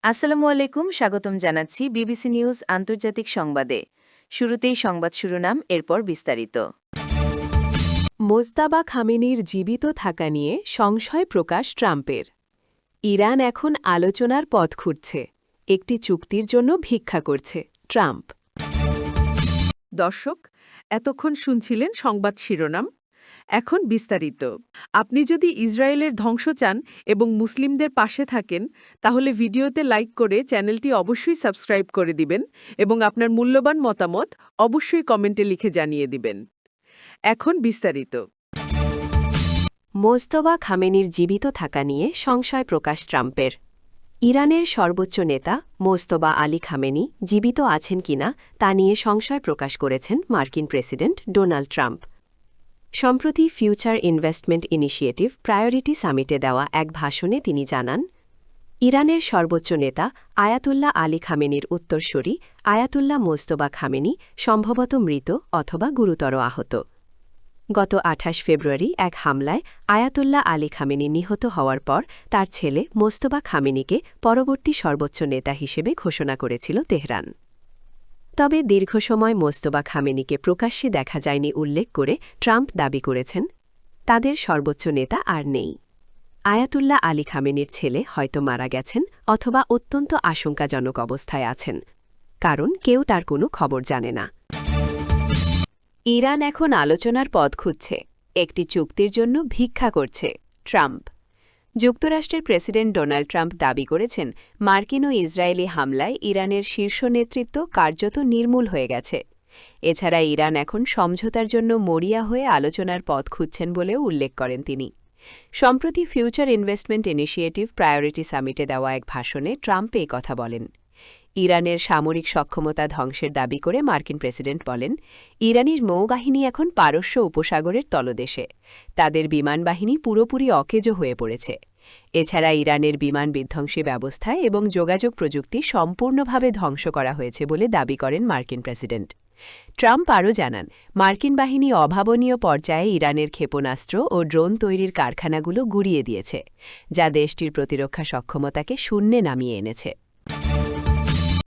আসসালামু আলাইকুম, স্বাগতম জানাচ্ছি বিবিসি নিউজ আন্তর্জাতিক সংবাদে। শুরুতেই সংবাদ শিরোনাম, এরপর বিস্তারিত। মোজতাবা খামেনির জীবিত থাকা নিয়ে সংশয় প্রকাশ ট্রাম্পের। ইরান এখন আলোচনার পথ খুঁজছে, একটি চুক্তির জন্য ভিক্ষা করছে ট্রাম্প। দর্শক, এতক্ষণ শুনছিলেন সংবাদ শিরোনাম। এখন বিস্তারিত। আপনি যদি ইসরায়েলের ধ্বংস চান এবং মুসলিমদের পাশে থাকেন, তাহলে ভিডিওতে লাইক করে চ্যানেলটি অবশ্যই সাবস্ক্রাইব করে দিবেন এবং আপনার মূল্যবান মতামত অবশ্যই কমেন্টে লিখে জানিয়ে দিবেন। এখন বিস্তারিত। মোজতবা খামেনির জীবিত থাকা নিয়ে সংশয় প্রকাশ ট্রাম্পের। ইরানের সর্বোচ্চ নেতা মোজতবা আলী খামেনি জীবিত আছেন কিনা তা নিয়ে সংশয় প্রকাশ করেছেন মার্কিন প্রেসিডেন্ট ডোনাল্ড ট্রাম্প। সম্প্রতি ফিউচার ইনভেস্টমেন্ট ইনিশিয়েটিভ প্রায়োরিটি সামিটে দেওয়া এক ভাষণে তিনি জানান, ইরানের সর্বোচ্চ নেতা আয়াতুল্লাহ আলী খামেনির উত্তরসূরি আয়াতুল্লাহ মোজতবা খামেনি সম্ভবত মৃত অথবা গুরুতর আহত। গত ২৮ ফেব্রুয়ারি এক হামলায় আয়াতুল্লাহ আলী খামেনি নিহত হওয়ার পর তার ছেলে মোজতবা খামেনিকে পরবর্তী সর্বোচ্চ নেতা হিসেবে ঘোষণা করেছিল তেহরান। তবে দীর্ঘ সময় মোজতবা খামেনিকে প্রকাশ্যে দেখা যায়নি উল্লেখ করে ট্রাম্প দাবি করেছেন, তাদের সর্বোচ্চ নেতা আর নেই। আয়াতুল্লাহ আলী খামেনির ছেলে হয়তো মারা গেছেন অথবা অত্যন্ত আশঙ্কাজনক অবস্থায় আছেন, কারণ কেউ তার কোনো খবর জানে না। ইরান এখন আলোচনার পথ খুঁজছে, একটি চুক্তির জন্য ভিক্ষা করছে ট্রাম্প। যুক্তরাষ্ট্রের প্রেসিডেন্ট ডোনাল্ড ট্রাম্প দাবি করেছেন, মার্কিন ও ইসরায়েলি হামলায় ইরানের শীর্ষ নেতৃত্ব কার্যত নির্মূল হয়ে গেছে। এছাড়া ইরান এখন সমঝোতার জন্য মরিয়া হয়ে আলোচনার পথ খুঁজছেন বলেও উল্লেখ করেন তিনি। সম্প্রতি ফিউচার ইনভেস্টমেন্ট ইনিশিয়েটিভ প্রায়োরিটি সামিটে দেওয়া এক ভাষণে ট্রাম্প এই কথা বলেন। ইরানের সামরিক সক্ষমতা ধ্বংসের দাবি করে মার্কিন প্রেসিডেন্ট বলেন, ইরানি নৌবাহিনী এখন পারস্য উপসাগরের তলদেশে, তাদের বিমানবাহিনী পুরোপুরি অকেজো হয়ে পড়েছে। এছাড়া ইরানের বিমান বিধ্বংসী ব্যবস্থা এবং যোগাযোগ প্রযুক্তি সম্পূর্ণভাবে ধ্বংস করা হয়েছে বলে দাবি করেন মার্কিন প্রেসিডেন্ট। ট্রাম্প আরও জানান, মার্কিন বাহিনী অভাবনীয় পর্যায়ে ইরানের ক্ষেপণাস্ত্র ও ড্রোন তৈরির কারখানাগুলো গুঁড়িয়ে দিয়েছে, যা দেশটির প্রতিরক্ষা সক্ষমতাকে শূন্যে নামিয়ে এনেছে।